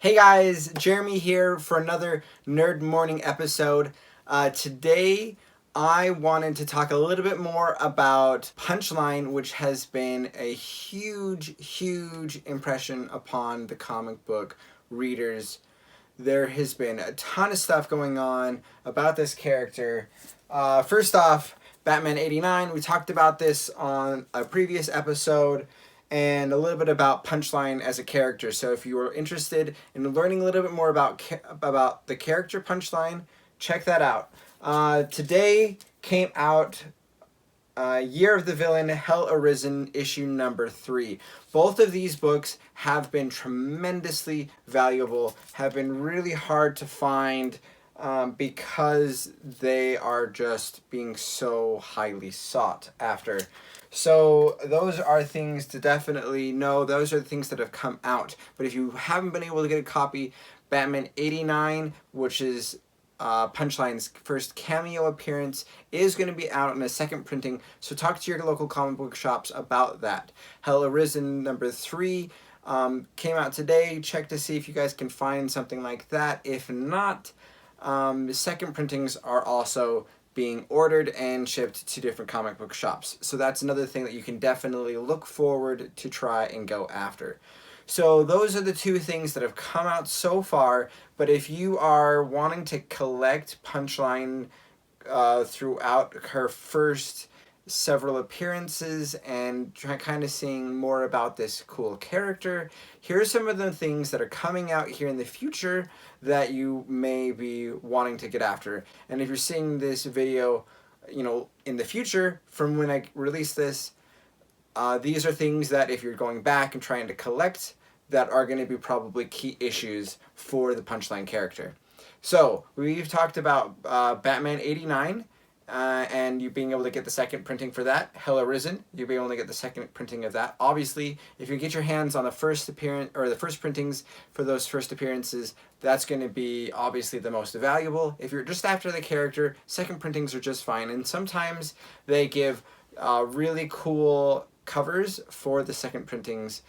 Hey guys, Jeremy here for another Nerd Morning episode. Today I wanted to talk a little bit more about Punchline, which has been a huge impression upon the comic book readers. There has been a ton of stuff going on about this character. First off, Batman 89, we talked about this on a previous episode, and a little bit about Punchline as a character. So if you are interested in learning a little bit more about the character Punchline, check that out. Today came out Year of the Villain, Hell Arisen, issue number 3. Both of these books have been tremendously valuable, have been really hard to find because they are just being so highly sought after. So those are things to definitely know. Those are the things that have come out. But if you haven't been able to get a copy, Batman 89, which is Punchline's first cameo appearance, is going to be out in a second printing, so talk to your local comic book shops about that. Hell Arisen number 3 came out today. Check to see if you guys can find something like that. If not, second printings are also being ordered and shipped to different comic book shops. So that's another thing that you can definitely look forward to try and go after. So those are the two things that have come out so far, but if you are wanting to collect Punchline throughout her first several appearances and kind of seeing more about this cool character, here are some of the things that are coming out here in the future that you may be wanting to get after. And if you're seeing this video, in the future from when I release this, these are things that if you're going back and trying to collect, that are going to be probably key issues for the Punchline character. So we've talked about Batman 89, and you being able to get the second printing for that. Hell Arisen, you'll be able to get the second printing of that. Obviously, if you get your hands on the first appearance or the first printings for those first appearances, that's going to be obviously the most valuable. If you're just after the character, second printings are just fine, and sometimes they give really cool covers for the second printings.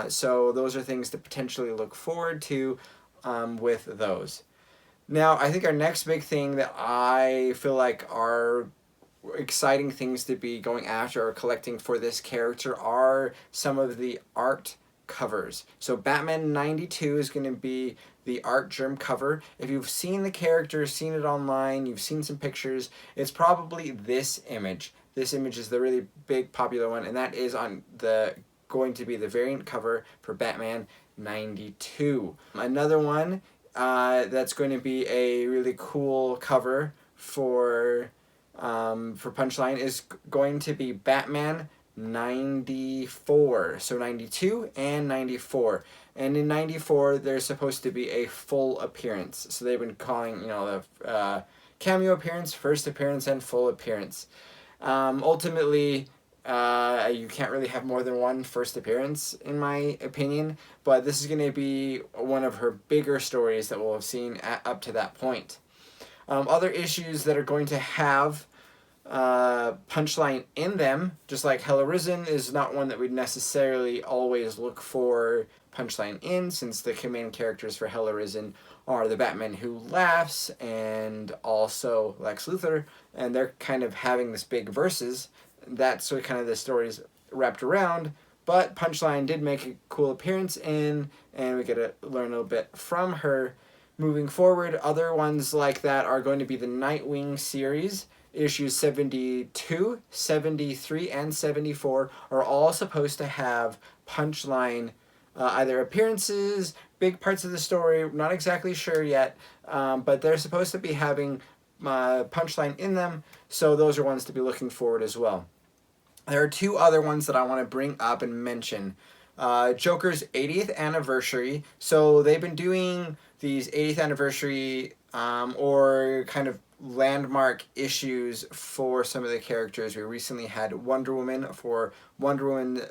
So those are things to potentially look forward to with those. Now, I think our next big thing that I feel like are exciting things to be going after or collecting for this character are some of the art covers. So Batman 92 is going to be the art germ cover. If you've seen the character, seen it online, you've seen some pictures, it's probably this image. This image is the really big popular one, and that is going to be the variant cover for Batman 92. Another one that's going to be a really cool cover for Punchline is going to be Batman 94. So 92 and 94. And in 94, there's supposed to be a full appearance. So they've been calling, the cameo appearance, first appearance, and full appearance. Ultimately, you can't really have more than one first appearance, in my opinion, but this is going to be one of her bigger stories that we'll have seen up to that point. Other issues that are going to have Punchline in them, just like Hell Arisen, is not one that we'd necessarily always look for Punchline in, since the main characters for Hell Arisen are the Batman Who Laughs and also Lex Luthor, and they're kind of having this big versus. That's what kind of the story's wrapped around, but Punchline did make a cool appearance in, and we get to learn a little bit from her. Moving forward, other ones like that are going to be the Nightwing series. Issues 72, 73, and 74 are all supposed to have Punchline either appearances, big parts of the story, I'm not exactly sure yet, but they're supposed to be having Punchline in them, so those are ones to be looking forward as well. There are two other ones that I want to bring up and mention. Joker's 80th anniversary. So they've been doing these 80th anniversary or kind of landmark issues for some of the characters. We recently had Wonder Woman for Wonder Woman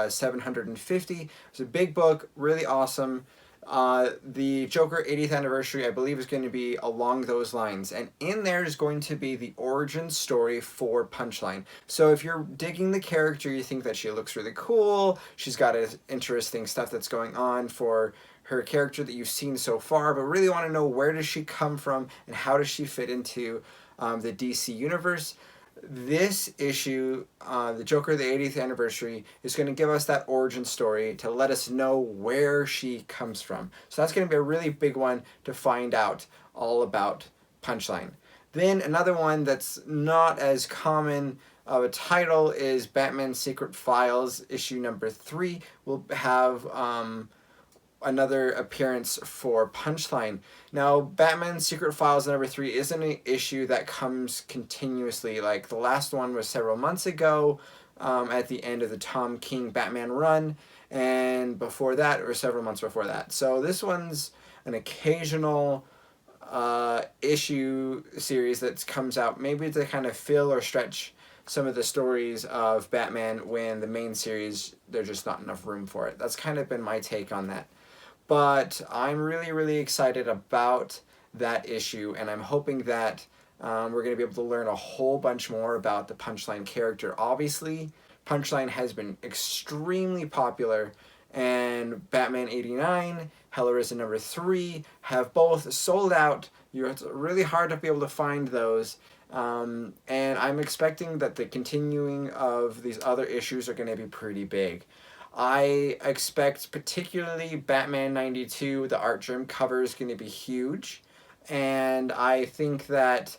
750. It's a big book, really awesome. The Joker 80th anniversary, I believe, is going to be along those lines. And in there is going to be the origin story for Punchline. So if you're digging the character, you think that she looks really cool, she's got interesting stuff that's going on for her character that you've seen so far, but really want to know where does she come from and how does she fit into the DC universe. This issue, the Joker, the 80th anniversary, is going to give us that origin story to let us know where she comes from. So that's going to be a really big one to find out all about Punchline. Then another one that's not as common of a title is Batman Secret Files, issue number 3. We'll have another appearance for Punchline. Now, Batman Secret Files number 3 isn't an issue that comes continuously. Like, the last one was several months ago at the end of the Tom King Batman run, and before that, or several months before that. So this one's an occasional issue series that comes out maybe to kind of fill or stretch some of the stories of Batman when the main series, there's just not enough room for it. That's kind of been my take on that. But I'm really, really excited about that issue, and I'm hoping that we're going to be able to learn a whole bunch more about the Punchline character. Obviously, Punchline has been extremely popular, and Batman 89, Arisen number 3 have both sold out. It's really hard to be able to find those. And I'm expecting that the continuing of these other issues are going to be pretty big. I expect particularly Batman 92, the art germ cover is going to be huge. And I think that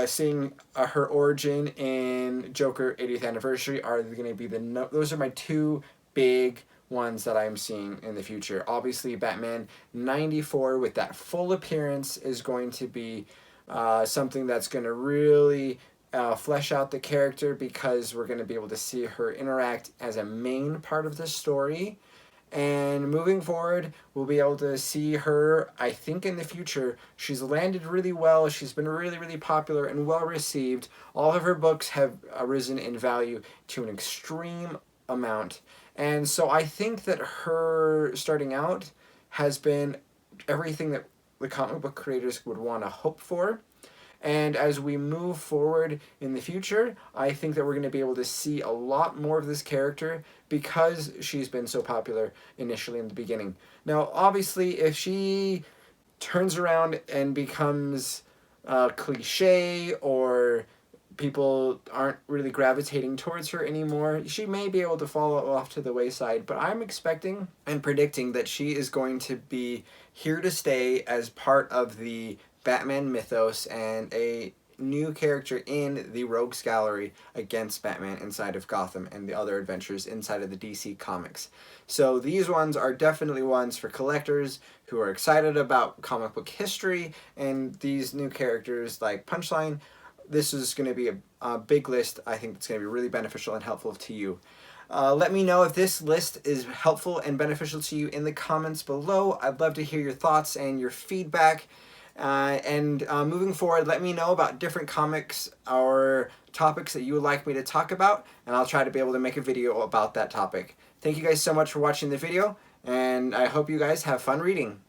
seeing her origin in Joker 80th Anniversary are going to be those are my two big ones that I'm seeing in the future. Obviously, Batman 94 with that full appearance is going to be something that's going to really flesh out the character, because we're going to be able to see her interact as a main part of the story. And moving forward, we'll be able to see her, I think in the future, she's landed really well, she's been really, really popular and well received. All of her books have risen in value to an extreme amount. And so I think that her starting out has been everything that the comic book creators would want to hope for. And as we move forward in the future, I think that we're going to be able to see a lot more of this character because she's been so popular initially in the beginning. Now, obviously, if she turns around and becomes cliche, or people aren't really gravitating towards her anymore, she may be able to fall off to the wayside, but I'm expecting and predicting that she is going to be here to stay as part of the Batman mythos and a new character in the Rogues Gallery against Batman inside of Gotham and the other adventures inside of the DC Comics. So these ones are definitely ones for collectors who are excited about comic book history, and these new characters like Punchline. This is going to be a big list. I think it's going to be really beneficial and helpful to you. Let me know if this list is helpful and beneficial to you in the comments below. I'd love to hear your thoughts and your feedback. Moving forward, let me know about different comics or topics that you would like me to talk about, and I'll try to be able to make a video about that topic. Thank you guys so much for watching the video, and I hope you guys have fun reading.